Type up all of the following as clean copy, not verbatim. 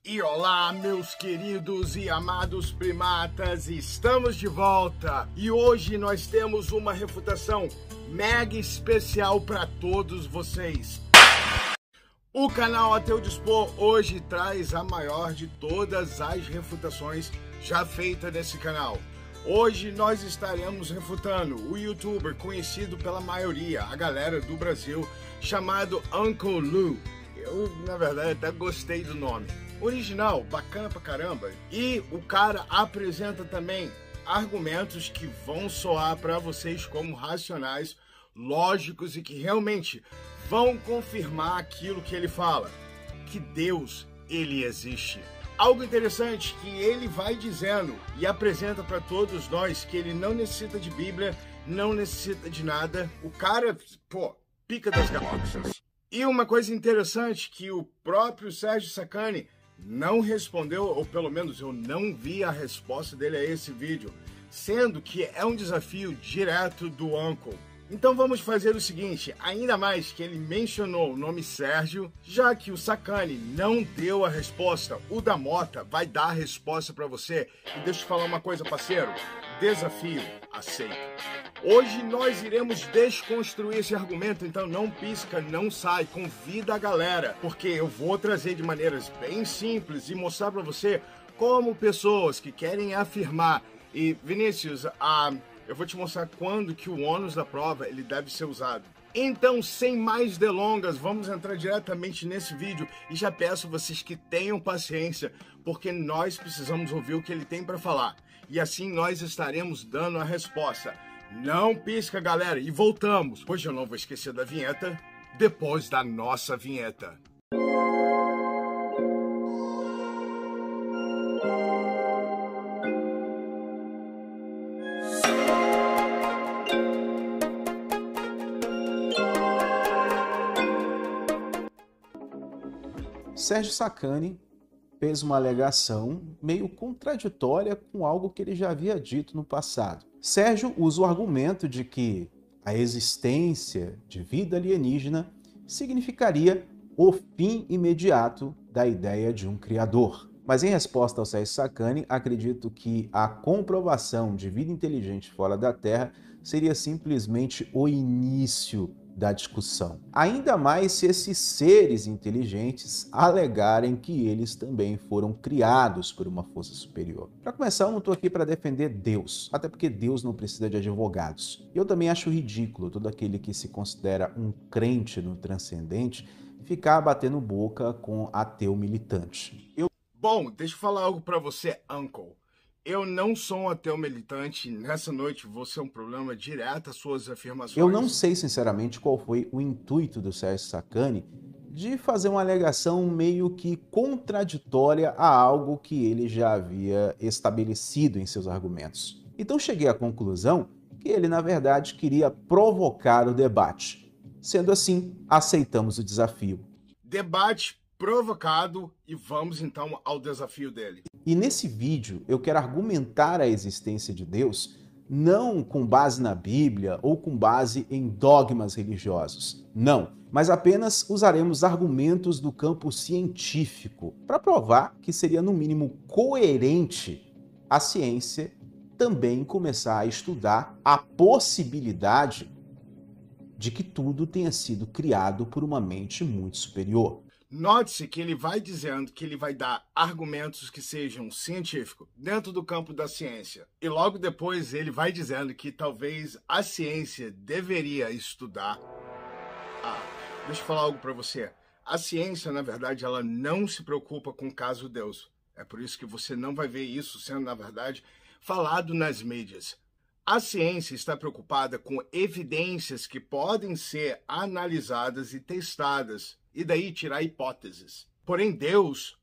E olá, meus queridos e amados primatas, estamos de volta e hoje nós temos uma refutação mega especial para todos vocês. O canal A Teu Dispor hoje traz a maior de todas as refutações já feitas nesse canal. Hoje nós estaremos refutando o youtuber conhecido pela maioria, a galera do Brasil, chamado Uncle Lou. Eu, na verdade, até gostei do nome. Original, bacana pra caramba. E o cara apresenta também argumentos que vão soar para vocês como racionais, lógicos e que realmente vão confirmar aquilo que ele fala, que Deus, ele existe. Algo interessante que ele vai dizendo e apresenta para todos nós que ele não necessita de Bíblia, não necessita de nada. O cara, pica das galáxias. E uma coisa interessante que o próprio Sérgio Sacani não respondeu, ou pelo menos eu não vi a resposta dele a esse vídeo, sendo que é um desafio direto do Uncle. Então vamos fazer o seguinte, ainda mais que ele mencionou o nome Sérgio, já que o Sacani não deu a resposta, o da Mota vai dar a resposta para você. E deixa eu falar uma coisa, parceiro, desafio aceito. Hoje nós iremos desconstruir esse argumento, então não pisca, não sai, convida a galera, porque eu vou trazer de maneiras bem simples e mostrar para você como pessoas que querem afirmar. E Vinícius, eu vou te mostrar quando que o ônus da prova ele deve ser usado. Então, sem mais delongas, vamos entrar diretamente nesse vídeo e já peço a vocês que tenham paciência, porque nós precisamos ouvir o que ele tem para falar. E assim nós estaremos dando a resposta. Não pisca, galera, e voltamos. Hoje eu não vou esquecer da vinheta, depois da nossa vinheta. Sérgio Sacani fez uma alegação meio contraditória com algo que ele já havia dito no passado. Sérgio usa o argumento de que a existência de vida alienígena significaria o fim imediato da ideia de um criador. Mas em resposta ao Sérgio Sacani, acredito que a comprovação de vida inteligente fora da Terra seria simplesmente o início da discussão. Ainda mais se esses seres inteligentes alegarem que eles também foram criados por uma força superior. Para começar, eu não estou aqui para defender Deus, até porque Deus não precisa de advogados. Eu também acho ridículo todo aquele que se considera um crente no transcendente ficar batendo boca com ateu militante. Bom, deixa eu falar algo para você, Uncle. Eu não sou um ateu militante, nessa noite vou ser um problema direto às suas afirmações. Eu não sei, sinceramente, qual foi o intuito do Sérgio Sacani de fazer uma alegação meio que contraditória a algo que ele já havia estabelecido em seus argumentos. Então cheguei à conclusão que ele, na verdade, queria provocar o debate. Sendo assim, aceitamos o desafio. Debate provocado e vamos então ao desafio dele. E nesse vídeo eu quero argumentar a existência de Deus não com base na Bíblia ou com base em dogmas religiosos. Não, mas apenas usaremos argumentos do campo científico para provar que seria no mínimo coerente a ciência também começar a estudar a possibilidade de que tudo tenha sido criado por uma mente muito superior. Note-se que ele vai dizendo que ele vai dar argumentos que sejam científicos dentro do campo da ciência. E logo depois ele vai dizendo que talvez a ciência deveria estudar. Deixa eu falar algo para você. A ciência, na verdade, ela não se preocupa com o caso Deus. É por isso que você não vai ver isso sendo, na verdade, falado nas mídias. A ciência está preocupada com evidências que podem ser analisadas e testadas, e daí tirar hipóteses. Porém, Deus,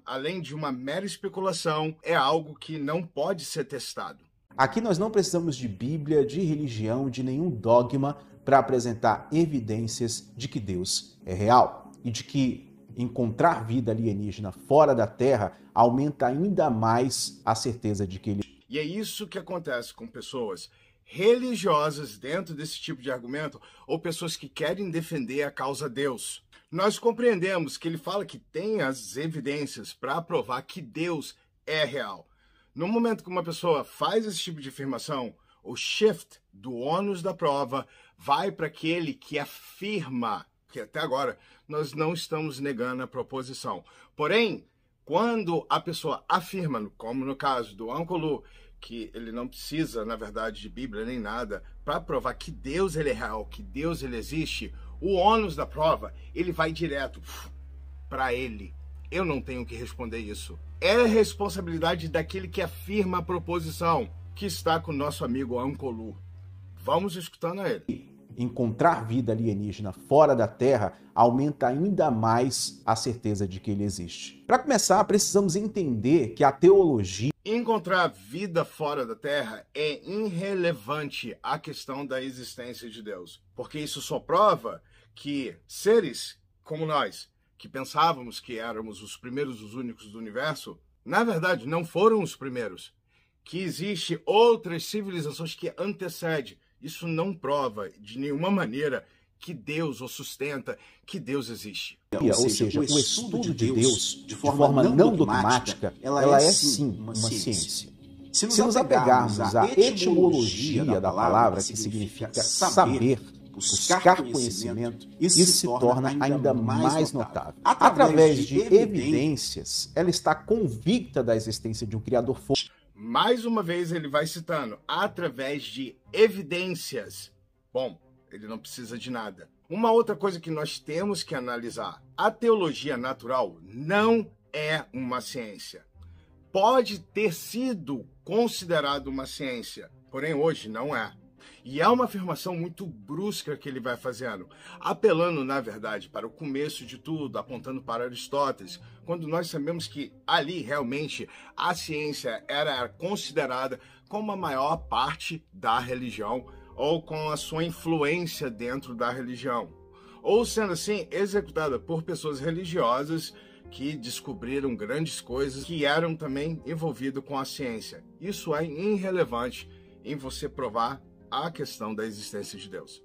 além de uma mera especulação, é algo que não pode ser testado. Aqui nós não precisamos de Bíblia, de religião, de nenhum dogma para apresentar evidências de que Deus é real e de que encontrar vida alienígena fora da Terra aumenta ainda mais a certeza de que ele... E é isso que acontece com pessoas religiosas dentro desse tipo de argumento ou pessoas que querem defender a causa Deus. Nós compreendemos que ele fala que tem as evidências para provar que Deus é real. No momento que uma pessoa faz esse tipo de afirmação, o shift do ônus da prova vai para aquele que afirma, que até agora nós não estamos negando a proposição. Porém, quando a pessoa afirma, como no caso do Uncle Lou, que ele não precisa, na verdade, de Bíblia nem nada, para provar que Deus ele é real, que Deus ele existe, o ônus da prova, ele vai direto para ele. Eu não tenho que responder isso. É a responsabilidade daquele que afirma a proposição, que está com o nosso amigo Uncle Lou. Vamos escutando a ele. Encontrar vida alienígena fora da Terra aumenta ainda mais a certeza de que ele existe. Para começar, precisamos entender que a teologia... Encontrar vida fora da Terra é irrelevante à questão da existência de Deus, porque isso só prova que seres como nós, que pensávamos que éramos os primeiros, os únicos do universo, na verdade não foram os primeiros, que existem outras civilizações que antecedem. Isso não prova de nenhuma maneira que Deus ou sustenta que Deus existe. Ou seja, o estudo de Deus de forma não dogmática, ela é sim uma ciência. Se nos apegarmos à etimologia da palavra, que significa saber, buscar conhecimento, isso se torna ainda mais notável. Através de evidências, ela está convicta da existência de um Criador forte. Mais uma vez ele vai citando, através de evidências. Bom, ele não precisa de nada. Uma outra coisa que nós temos que analisar, a teologia natural não é uma ciência. Pode ter sido considerado uma ciência, porém hoje não é. E é uma afirmação muito brusca que ele vai fazendo, apelando, na verdade, para o começo de tudo, apontando para Aristóteles, quando nós sabemos que ali, realmente, a ciência era considerada como a maior parte da religião, ou com a sua influência dentro da religião, ou sendo assim, executada por pessoas religiosas que descobriram grandes coisas que eram também envolvidas com a ciência. Isso é irrelevante em você provar a questão da existência de Deus.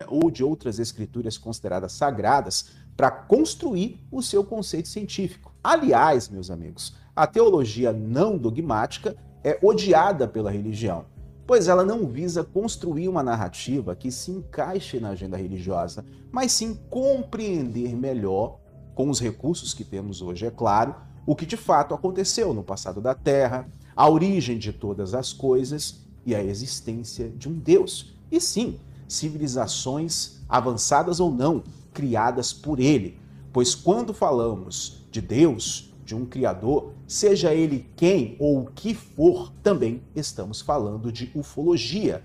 Ou de outras escrituras consideradas sagradas para construir o seu conceito científico. Aliás, meus amigos, a teologia não dogmática é odiada pela religião, pois ela não visa construir uma narrativa que se encaixe na agenda religiosa, mas sim compreender melhor, com os recursos que temos hoje, é claro, o que de fato aconteceu no passado da Terra, a origem de todas as coisas e a existência de um Deus. E sim, civilizações avançadas ou não, criadas por ele. Pois quando falamos de Deus, de um Criador, seja ele quem ou o que for, também estamos falando de ufologia.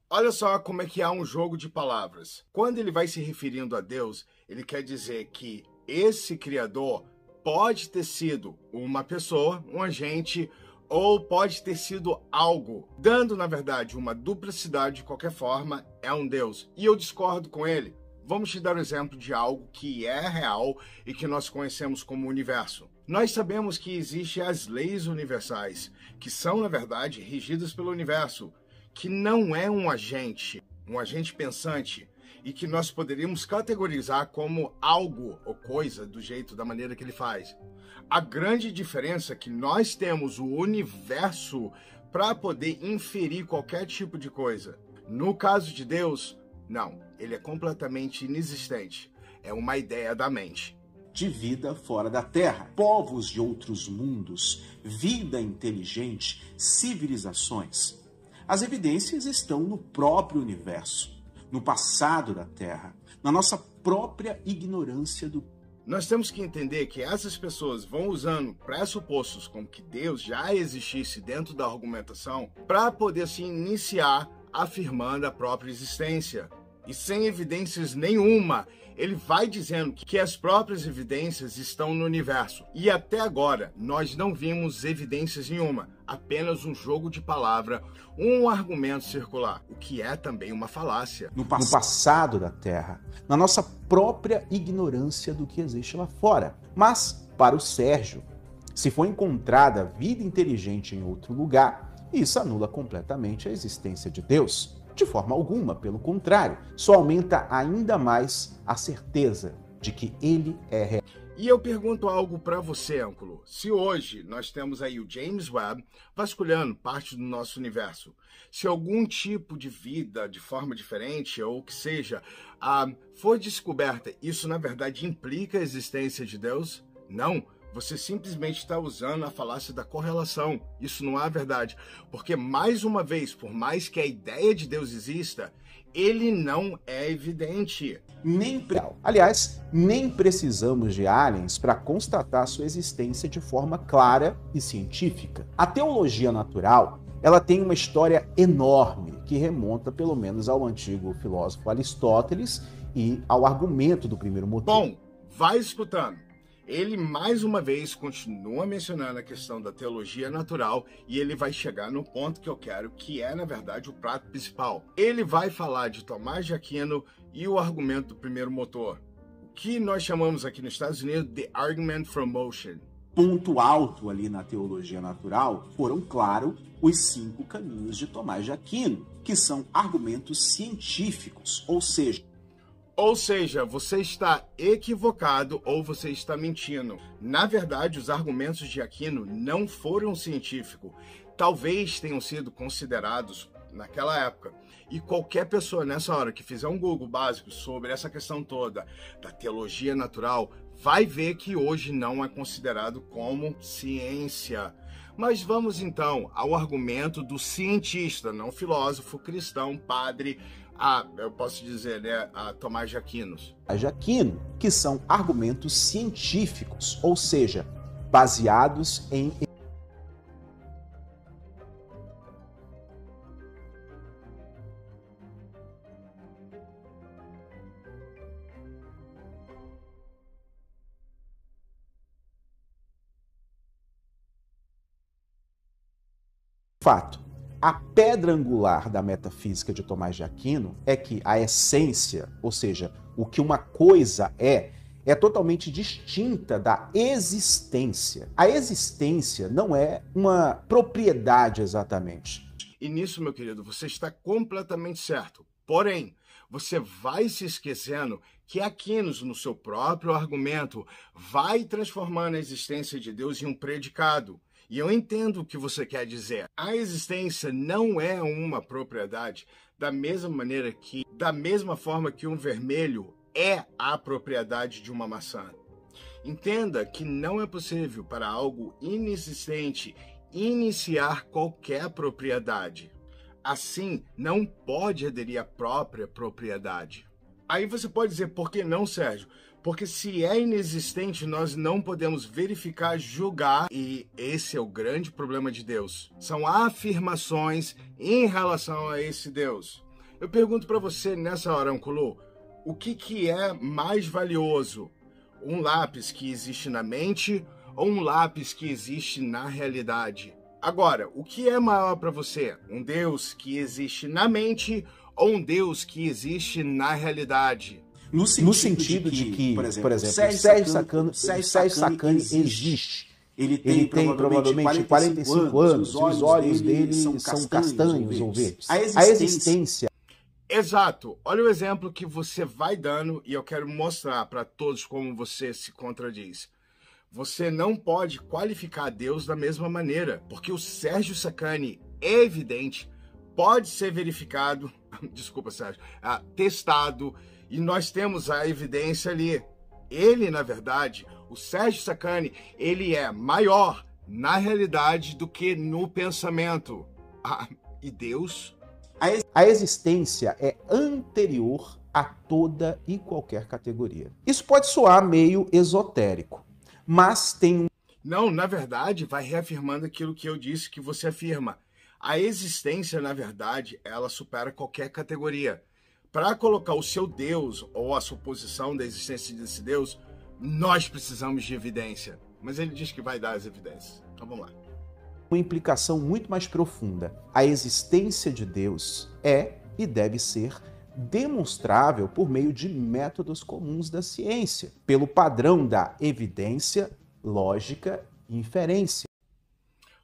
Olha só como é que há um jogo de palavras. Quando ele vai se referindo a Deus, ele quer dizer que esse Criador pode ter sido uma pessoa, um agente, ou pode ter sido algo, dando, na verdade, uma duplicidade de qualquer forma, é um Deus. E eu discordo com ele. Vamos te dar um exemplo de algo que é real e que nós conhecemos como universo. Nós sabemos que existem as leis universais, que são, na verdade, regidas pelo universo, que não é um agente pensante, e que nós poderíamos categorizar como algo ou coisa do jeito, da maneira que ele faz. A grande diferença é que nós temos o universo para poder inferir qualquer tipo de coisa. No caso de Deus, não, ele é completamente inexistente. É uma ideia da mente. De vida fora da Terra, povos de outros mundos, vida inteligente, civilizações. As evidências estão no próprio universo, no passado da Terra, na nossa própria ignorância do... Nós temos que entender que essas pessoas vão usando pressupostos como que Deus já existisse dentro da argumentação para poder se iniciar afirmando a própria existência. E sem evidências nenhuma, ele vai dizendo que as próprias evidências estão no universo. E até agora, nós não vimos evidências nenhuma, apenas um jogo de palavra, um argumento circular, o que é também uma falácia. No passado da Terra, na nossa própria ignorância do que existe lá fora. Mas, para o Sérgio, se for encontrada vida inteligente em outro lugar, isso anula completamente a existência de Deus. De forma alguma, pelo contrário, só aumenta ainda mais a certeza de que ele é real. E eu pergunto algo para você, Ângulo. Se hoje nós temos aí o James Webb vasculhando parte do nosso universo, se algum tipo de vida de forma diferente, ou que seja, for descoberta, isso na verdade implica a existência de Deus? Não. Você simplesmente está usando a falácia da correlação. Isso não é verdade. Porque, mais uma vez, por mais que a ideia de Deus exista, ele não é evidente. Aliás, nem precisamos de aliens para constatar sua existência de forma clara e científica. A teologia natural, ela tem uma história enorme que remonta pelo menos ao antigo filósofo Aristóteles e ao argumento do primeiro motor. Bom, vai escutando. Ele, mais uma vez, continua mencionando a questão da teologia natural e ele vai chegar no ponto que eu quero, que é, na verdade, o prato principal. Ele vai falar de Tomás de Aquino e o argumento do primeiro motor, o que nós chamamos aqui nos Estados Unidos de Argument from Motion. Ponto alto ali na teologia natural foram, claro, os 5 caminhos de Tomás de Aquino, que são argumentos científicos, ou seja, você está equivocado ou você está mentindo. Na verdade, os argumentos de Aquino não foram científicos. Talvez tenham sido considerados naquela época. E qualquer pessoa nessa hora que fizer um Google básico sobre essa questão toda da teologia natural, vai ver que hoje não é considerado como ciência. Mas vamos então ao argumento do cientista, não filósofo, cristão, padre, eu posso dizer, né, Tomás de Aquino. De Aquino, que são argumentos científicos, ou seja, baseados em fato. A pedra angular da metafísica de Tomás de Aquino é que a essência, ou seja, o que uma coisa é totalmente distinta da existência. A existência não é uma propriedade exatamente. E nisso, meu querido, você está completamente certo. Porém, você vai se esquecendo que Aquino, no seu próprio argumento, vai transformando a existência de Deus em um predicado. E eu entendo o que você quer dizer. A existência não é uma propriedade da mesma forma que um vermelho é a propriedade de uma maçã. Entenda que não é possível para algo inexistente iniciar qualquer propriedade. Assim, não pode aderir à própria propriedade. Aí você pode dizer, por que não, Sérgio? Porque se é inexistente, nós não podemos verificar, julgar, e esse é o grande problema de Deus. São afirmações em relação a esse Deus. Eu pergunto para você nessa hora, Ângulo, o que é mais valioso? Um lápis que existe na mente ou um lápis que existe na realidade? Agora, o que é maior para você? Um Deus que existe na mente ou um Deus que existe na realidade? No sentido de que, por exemplo, Sérgio Sacani existe. Ele tem provavelmente 45 anos, os olhos dele são castanhos ou verdes. A existência. Exato. Olha o exemplo que você vai dando e eu quero mostrar para todos como você se contradiz. Você não pode qualificar Deus da mesma maneira, porque o Sérgio Sacani é evidente, pode ser verificado, desculpa, Sérgio, testado, e nós temos a evidência ali. Ele, na verdade, o Sérgio Sacani, ele é maior na realidade do que no pensamento. E Deus? A existência é anterior a toda e qualquer categoria. Isso pode soar meio esotérico, mas tem Não, na verdade, vai reafirmando aquilo que eu disse que você afirma. A existência, na verdade, ela supera qualquer categoria. Para colocar o seu Deus ou a suposição da existência desse Deus, nós precisamos de evidência. Mas ele diz que vai dar as evidências. Então vamos lá. uma implicação muito mais profunda. A existência de Deus é e deve ser demonstrável por meio de métodos comuns da ciência, pelo padrão da evidência, lógica e inferência.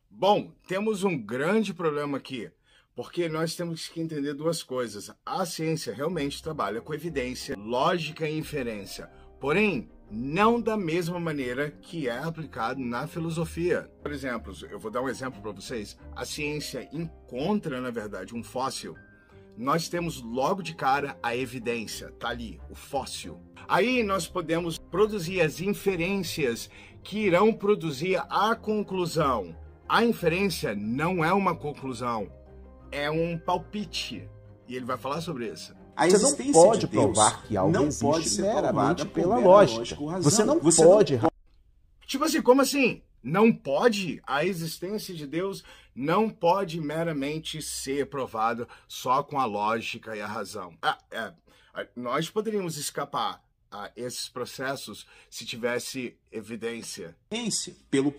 Bom, temos um grande problema aqui, porque nós temos que entender duas coisas. A ciência realmente trabalha com evidência, lógica e inferência. porém, não da mesma maneira que é aplicado na filosofia. Por exemplo, eu vou dar um exemplo para vocês. A ciência encontra, na verdade, um fóssil. Nós temos logo de cara a evidência, tá ali, o fóssil. Aí nós podemos produzir as inferências que irão produzir a conclusão. A inferência não é uma conclusão, é um palpite. E ele vai falar sobre isso. Você não pode provar que algo existe meramente pela lógica. Você não pode... Tipo assim, como assim? Não pode? A existência de Deus não pode meramente ser provada só com a lógica e a razão. Nós poderíamos escapar a esses processos se tivesse evidência. Pelo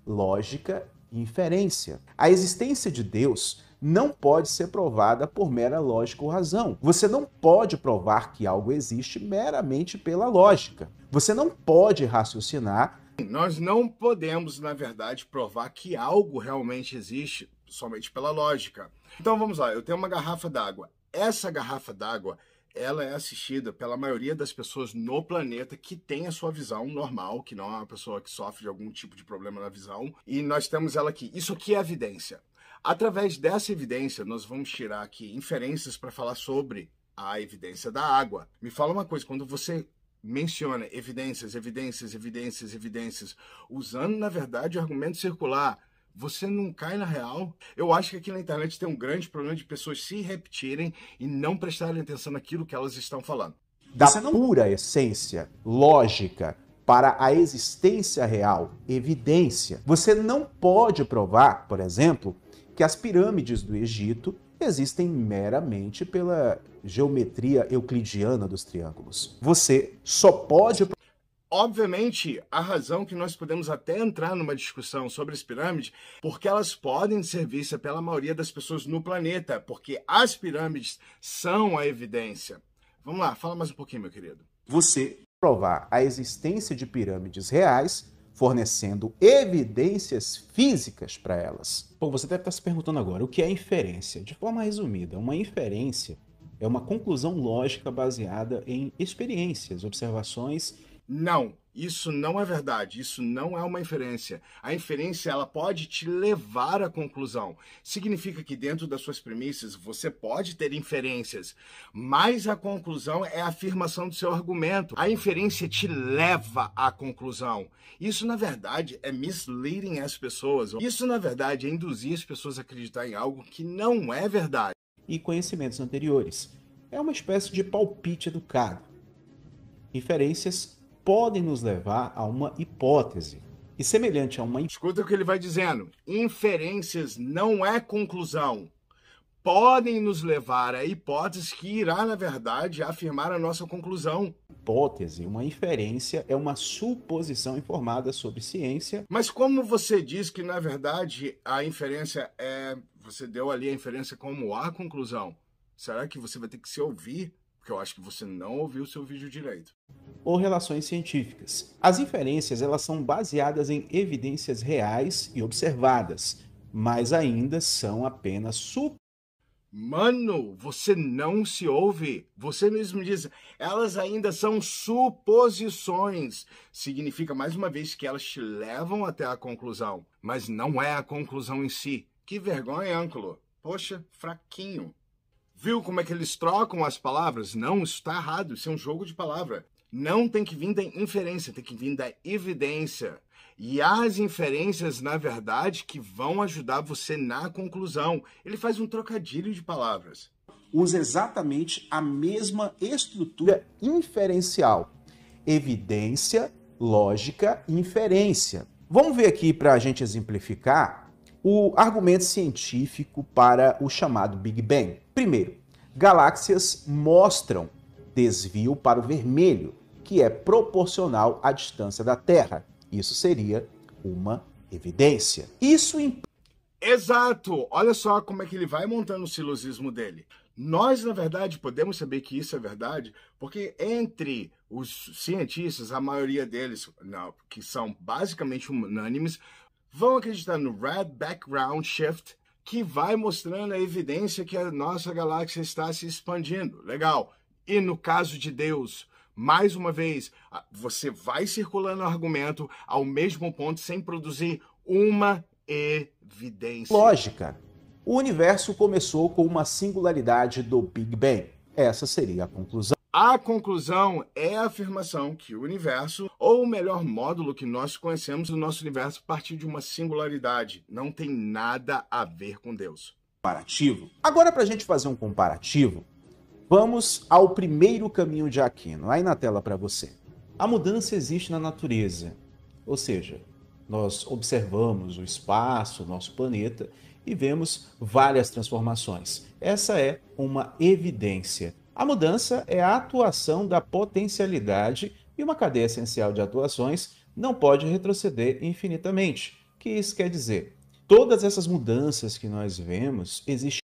lógica e inferência. A existência de Deus não pode ser provada por mera lógica ou razão. Você não pode provar que algo existe meramente pela lógica. Você não pode raciocinar. Nós não podemos, na verdade, provar que algo realmente existe somente pela lógica. Então vamos lá, eu tenho uma garrafa d'água. Essa garrafa d'água, ela é assistida pela maioria das pessoas no planeta que tem a sua visão normal, que não é uma pessoa que sofre de algum tipo de problema na visão. E nós temos ela aqui. Isso aqui é evidência. Através dessa evidência, nós vamos tirar aqui inferências para falar sobre a evidência da água. Me fala uma coisa, quando você menciona evidências, usando, na verdade, o argumento circular, você não cai na real? Eu acho que aqui na internet tem um grande problema de pessoas se repetirem e não prestarem atenção naquilo que elas estão falando. Da pura essência, lógica, para a existência real, evidência. Você não pode provar, por exemplo, que as pirâmides do Egito existem meramente pela geometria euclidiana dos triângulos. Você só pode... Obviamente, a razão que nós podemos até entrar numa discussão sobre as pirâmides, porque elas podem ser vistas pela maioria das pessoas no planeta, porque as pirâmides são a evidência. Vamos lá, fala mais um pouquinho, meu querido. Você provar a existência de pirâmides reais, fornecendo evidências físicas para elas. Bom, você deve estar se perguntando agora, o que é inferência? De forma resumida, uma inferência é uma conclusão lógica baseada em experiências, observações. Não, isso não é verdade, isso não é uma inferência. A inferência, ela pode te levar à conclusão. Significa que dentro das suas premissas você pode ter inferências, mas a conclusão é a afirmação do seu argumento. A inferência te leva à conclusão. Isso, na verdade, é misleading as pessoas. Isso, na verdade, é induzir as pessoas a acreditar em algo que não é verdade. E conhecimentos anteriores. É uma espécie de palpite educado. Inferências podem nos levar a uma hipótese. E semelhante a uma... Escuta o que ele vai dizendo. Inferências não é conclusão. Podem nos levar a hipóteses que irá, na verdade, afirmar a nossa conclusão. Hipótese, uma inferência, é uma suposição informada sobre ciência. Mas como você diz que, na verdade, a inferência é... Você deu ali a inferência como a conclusão. Será que você vai ter que se ouvir? Porque eu acho que você não ouviu o seu vídeo direito. Ou relações científicas. As inferências, elas são baseadas em evidências reais e observadas, mas ainda são apenas Mano, você não se ouve. Você mesmo diz, elas ainda são suposições. Significa, mais uma vez, que elas te levam até a conclusão, mas não é a conclusão em si. Que vergonha, Âncelo. Poxa, fraquinho. Viu como é que eles trocam as palavras? Não, isso está errado, isso é um jogo de palavra. Não tem que vir da inferência, tem que vir da evidência. E as inferências, na verdade, que vão ajudar você na conclusão. Ele faz um trocadilho de palavras. Usa exatamente a mesma estrutura inferencial. Evidência, lógica e inferência. Vamos ver aqui para a gente exemplificar o argumento científico para o chamado Big Bang. Primeiro, galáxias mostram desvio para o vermelho, que é proporcional à distância da Terra. Isso seria uma evidência. Isso Exato! Olha só como é que ele vai montando o silogismo dele. Nós, na verdade, podemos saber que isso é verdade, porque entre os cientistas, a maioria deles, que são basicamente unânimes, vão acreditar no Red Background Shift, que vai mostrando a evidência que a nossa galáxia está se expandindo. Legal. E no caso de Deus, Mais uma vez, você vai circulando o argumento ao mesmo ponto sem produzir uma evidência. Lógica. O universo começou com uma singularidade do Big Bang. Essa seria a conclusão. A conclusão é a afirmação que o universo, ou o melhor módulo que nós conhecemos do nosso universo, partiu de uma singularidade. Não tem nada a ver com Deus. Comparativo. Agora, para a gente fazer um comparativo, vamos ao primeiro caminho de Aquino. Aí na tela para você. A mudança existe na natureza. Ou seja, nós observamos o espaço, o nosso planeta, e vemos várias transformações. Essa é uma evidência. A mudança é a atuação da potencialidade e uma cadeia essencial de atuações não pode retroceder infinitamente. O que isso quer dizer? Todas essas mudanças que nós vemos existem.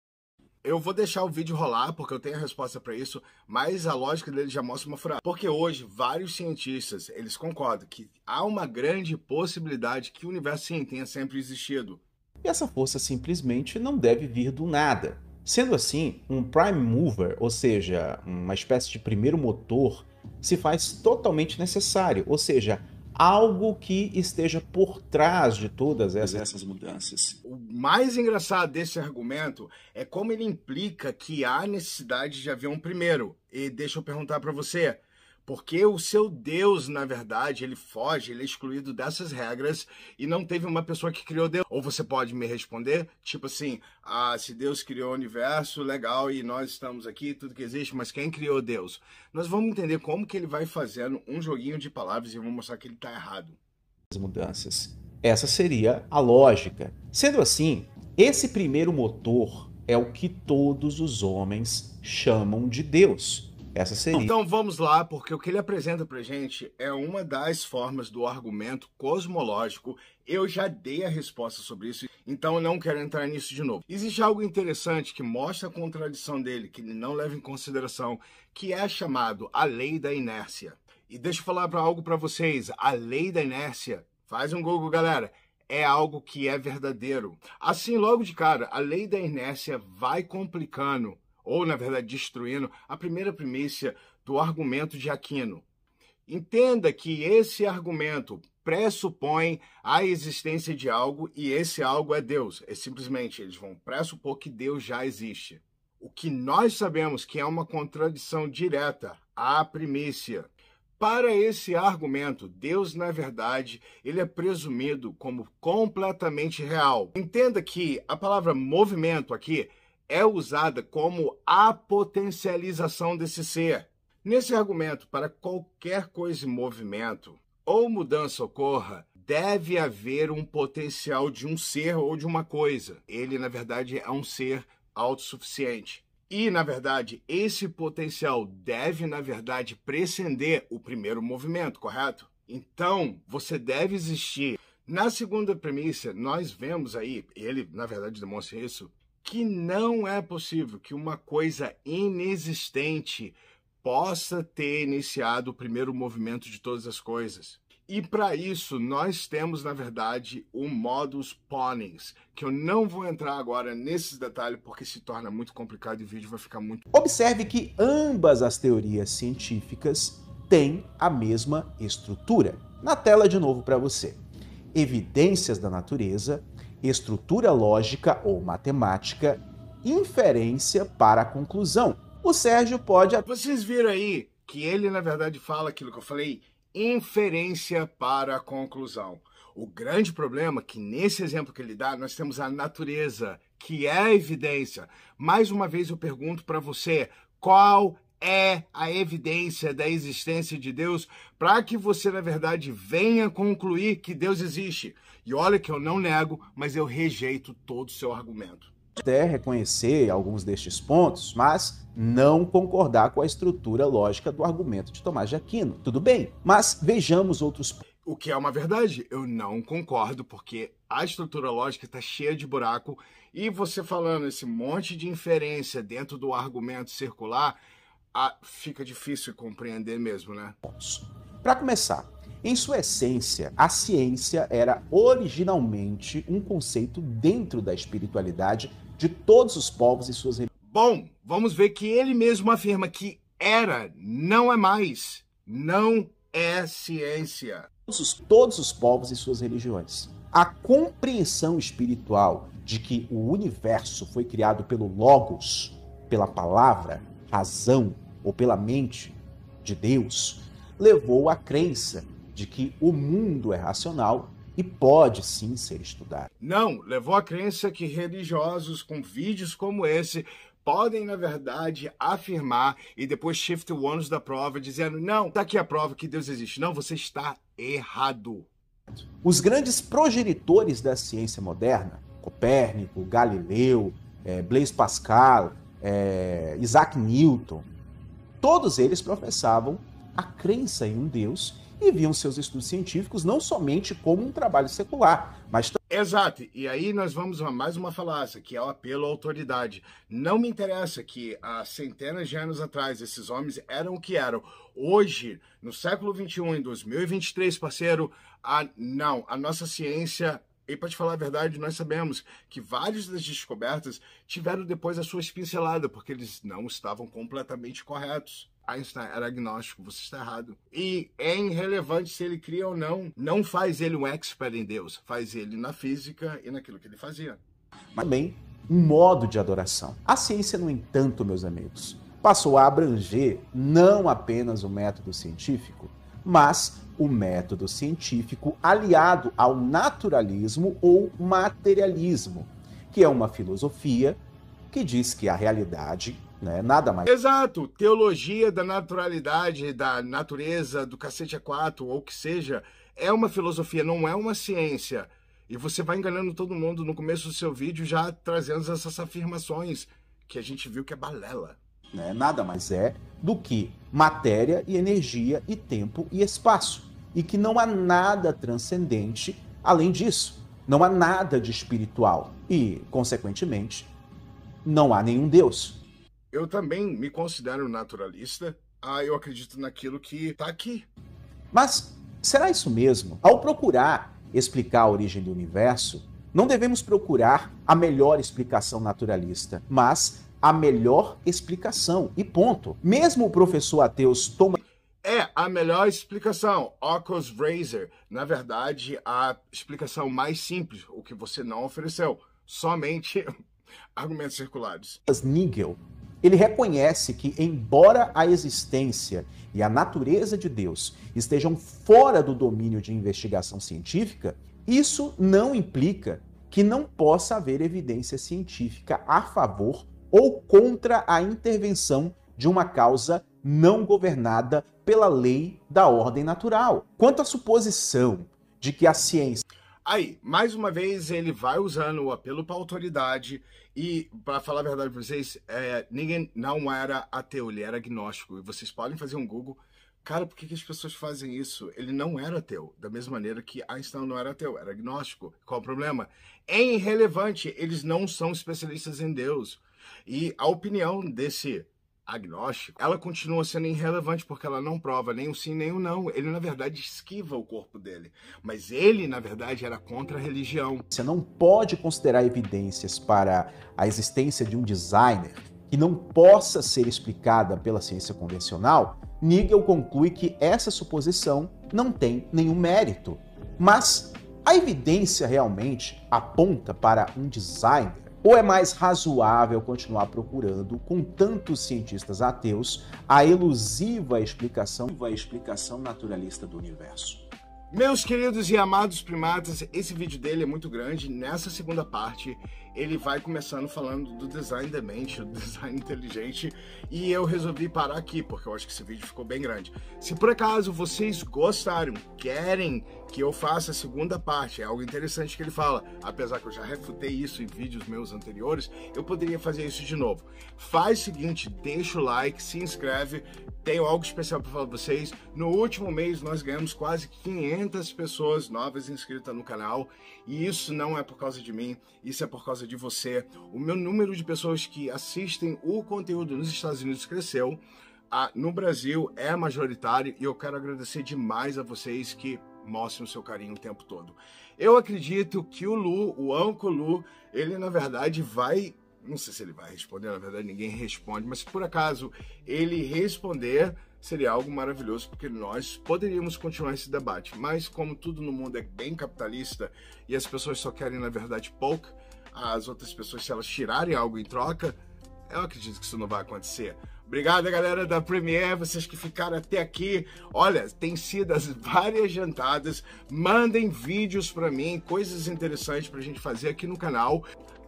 Eu vou deixar o vídeo rolar porque eu tenho a resposta para isso, mas a lógica dele já mostra uma furada. Porque hoje vários cientistas, eles concordam que há uma grande possibilidade que o universo sim tenha sempre existido. E essa força simplesmente não deve vir do nada. Sendo assim, um prime mover, ou seja, uma espécie de primeiro motor, se faz totalmente necessário, ou seja, algo que esteja por trás de todas essas mudanças. O mais engraçado desse argumento é como ele implica que há necessidade de haver um primeiro. E deixa eu perguntar para você, porque o seu Deus, na verdade, ele foge, ele é excluído dessas regras e não teve uma pessoa que criou Deus? Ou você pode me responder, tipo assim, se Deus criou o universo, legal, e nós estamos aqui, tudo que existe, mas quem criou Deus? Nós vamos entender como que ele vai fazendo um joguinho de palavras e vamos mostrar que ele está errado. As mudanças. Essa seria a lógica. Sendo assim, esse primeiro motor é o que todos os homens chamam de Deus. Essa seria. Então vamos lá, porque o que ele apresenta pra gente é uma das formas do argumento cosmológico. Eu já dei a resposta sobre isso, então eu não quero entrar nisso de novo. Existe algo interessante que mostra a contradição dele, que ele não leva em consideração, que é chamado a lei da inércia. E deixa eu falar algo para vocês, a lei da inércia, faz um Google, galera, é algo que é verdadeiro. Assim, logo de cara, a lei da inércia vai complicando, ou na verdade destruindo, a primeira premissa do argumento de Aquino. Entenda que esse argumento pressupõe a existência de algo e esse algo é Deus. É simplesmente, eles vão pressupor que Deus já existe. O que nós sabemos que é uma contradição direta à primícia. Para esse argumento, Deus, na verdade, ele é presumido como completamente real. Entenda que a palavra movimento aqui é usada como a potencialização desse ser. Nesse argumento, para qualquer coisa em movimento ou mudança ocorra, deve haver um potencial de um ser ou de uma coisa. Ele, na verdade, é um ser autossuficiente. E, na verdade, esse potencial deve, na verdade, preceder o primeiro movimento, correto? Então, você deve existir. Na segunda premissa, nós vemos aí, ele, na verdade, demonstra isso, que não é possível que uma coisa inexistente possa ter iniciado o primeiro movimento de todas as coisas. E para isso, nós temos, na verdade, o modus ponens, que eu não vou entrar agora nesses detalhes, porque se torna muito complicado e o vídeo vai ficar muito... Observe que ambas as teorias científicas têm a mesma estrutura. Na tela de novo para você. Evidências da natureza, estrutura lógica ou matemática, inferência para a conclusão. O Sérgio pode... Vocês viram aí que ele, na verdade, fala aquilo que eu falei, inferência para a conclusão. O grande problema é que nesse exemplo que ele dá, nós temos a natureza, que é a evidência. Mais uma vez eu pergunto para você, qual é a evidência da existência de Deus para que você, na verdade, venha concluir que Deus existe? E olha que eu não nego, mas eu rejeito todo o seu argumento. Até reconhecer alguns destes pontos, mas não concordar com a estrutura lógica do argumento de Tomás de Aquino. Tudo bem, mas vejamos outros pontos. O que é uma verdade, eu não concordo, porque a estrutura lógica está cheia de buraco e você falando esse monte de inferência dentro do argumento circular, fica difícil compreender mesmo, né? Para começar, em sua essência, a ciência era originalmente um conceito dentro da espiritualidade de todos os povos e suas religiões. Bom, vamos ver que ele mesmo afirma que era, não é mais. não é ciência. Todos os povos e suas religiões. A compreensão espiritual de que o universo foi criado pelo Logos, pela palavra, razão ou pela mente de Deus, levou à crença de que o mundo é racional e pode sim ser estudado. Não, levou à crença que religiosos com vídeos como esse podem, na verdade, afirmar e depois shift o ônus da prova, dizendo, não, tá aqui a prova que Deus existe. Não, você está errado. Os grandes progenitores da ciência moderna, Copérnico, Galileu, Blaise Pascal, Isaac Newton, todos eles professavam a crença em um Deus e viam seus estudos científicos não somente como um trabalho secular, mas também... Exato, e aí nós vamos a mais uma falácia, que é o apelo à autoridade. Não me interessa que há centenas de anos atrás esses homens eram o que eram. Hoje, no século XXI, em 2023, parceiro, a nossa ciência... E para te falar a verdade, nós sabemos que várias das descobertas tiveram depois a sua pincelada, porque eles não estavam completamente corretos. Einstein era agnóstico, você está errado. E é irrelevante se ele cria ou não, não faz ele um expert em Deus, faz ele na física e naquilo que ele fazia. Mas também um modo de adoração. A ciência, no entanto, meus amigos, passou a abranger não apenas o método científico, mas o método científico aliado ao naturalismo ou materialismo, que é uma filosofia que diz que a realidade, nada mais... Exato! Teologia da naturalidade, da natureza, do cacete a quatro, ou o que seja, é uma filosofia, não é uma ciência. E você vai enganando todo mundo no começo do seu vídeo já trazendo essas afirmações que a gente viu que é balela. Nada mais é do que matéria e energia e tempo e espaço. E que não há nada transcendente além disso. Não há nada de espiritual. E, consequentemente, não há nenhum Deus. Eu também me considero naturalista. Eu acredito naquilo que está aqui. Mas será isso mesmo? Ao procurar explicar a origem do universo, não devemos procurar a melhor explicação naturalista, mas a melhor explicação. E ponto. Mesmo o professor ateu Thomas... É a melhor explicação, Occam's Razor. Na verdade, a explicação mais simples, o que você não ofereceu. Somente argumentos circulares. Nigel, ele reconhece que, embora a existência e a natureza de Deus estejam fora do domínio de investigação científica, isso não implica que não possa haver evidência científica a favor ou contra a intervenção de uma causa não governada pela lei da ordem natural. Quanto à suposição de que a ciência... Aí, mais uma vez, ele vai usando o apelo para a autoridade e, para falar a verdade para vocês, ninguém não era ateu, ele era agnóstico. E vocês podem fazer um Google. Cara, por que as pessoas fazem isso? Ele não era ateu, da mesma maneira que Einstein não era ateu, era agnóstico. Qual o problema? É irrelevante, eles não são especialistas em Deus. E a opinião desse agnóstico, ela continua sendo irrelevante porque ela não prova nem o sim nem o não. Ele, na verdade, esquiva o corpo dele. Mas ele, na verdade, era contra a religião. Você não pode considerar evidências para a existência de um designer que não possa ser explicada pela ciência convencional. Nigel conclui que essa suposição não tem nenhum mérito. Mas a evidência realmente aponta para um designer? Ou é mais razoável continuar procurando, com tantos cientistas ateus, a elusiva explicação naturalista do universo? Meus queridos e amados primatas, esse vídeo dele é muito grande. Nessa segunda parte, ele vai começando falando do design da mente, do design inteligente, e eu resolvi parar aqui, porque eu acho que esse vídeo ficou bem grande. Se por acaso vocês gostaram, querem que eu faça a segunda parte, é algo interessante que ele fala, apesar que eu já refutei isso em vídeos meus anteriores, eu poderia fazer isso de novo. Faz o seguinte, deixa o like, se inscreve, tenho algo especial para falar para vocês. No último mês nós ganhamos quase 500 pessoas novas inscritas no canal, e isso não é por causa de mim, isso é por causa de você. O meu número de pessoas que assistem o conteúdo nos Estados Unidos cresceu, no Brasil é majoritário, e eu quero agradecer demais a vocês que mostram o seu carinho o tempo todo. Eu acredito que o Lu, o Uncle Lu, ele na verdade vai... Não sei se ele vai responder, na verdade ninguém responde, mas se por acaso ele responder, seria algo maravilhoso, porque nós poderíamos continuar esse debate. Mas como tudo no mundo é bem capitalista e as pessoas só querem, na verdade, pouco, as outras pessoas, se elas tirarem algo em troca, eu acredito que isso não vai acontecer. Obrigado, galera da Premiere, vocês que ficaram até aqui. Olha, tem sido as várias jantadas. Mandem vídeos para mim, coisas interessantes pra gente fazer aqui no canal.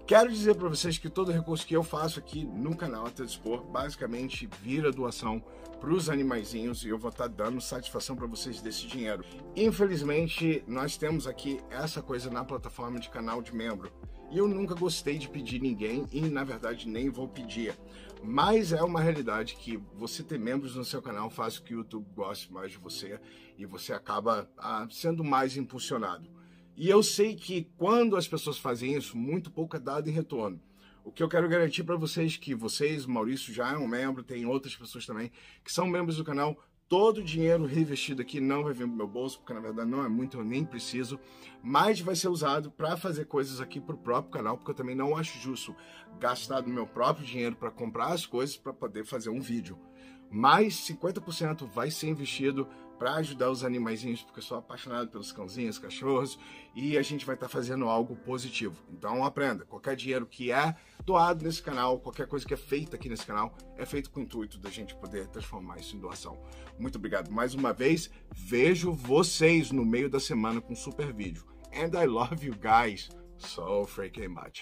Quero dizer para vocês que todo recurso que eu faço aqui no canal até dispor, basicamente vira doação para os animaizinhos, e eu vou estar dando satisfação para vocês desse dinheiro. Infelizmente, nós temos aqui essa coisa na plataforma de canal de membro. E eu nunca gostei de pedir ninguém e, na verdade, nem vou pedir. Mas é uma realidade que você ter membros no seu canal faz com que o YouTube goste mais de você e você acaba sendo mais impulsionado. E eu sei que quando as pessoas fazem isso, muito pouco é dado em retorno. O que eu quero garantir para vocês que vocês, Maurício já é um membro, tem outras pessoas também que são membros do canal. Todo o dinheiro reinvestido aqui não vai vir pro meu bolso, porque na verdade não é muito, eu nem preciso, mas vai ser usado para fazer coisas aqui pro próprio canal, porque eu também não acho justo gastar do meu próprio dinheiro para comprar as coisas para poder fazer um vídeo. Mais 50% vai ser investido para ajudar os animaizinhos, porque eu sou apaixonado pelos cãozinhos, cachorros, e a gente vai estar fazendo algo positivo. Então aprenda, qualquer dinheiro que é doado nesse canal, qualquer coisa que é feita aqui nesse canal, é feito com o intuito da gente poder transformar isso em doação. Muito obrigado mais uma vez, vejo vocês no meio da semana com um super vídeo. And I love you guys so freaking much.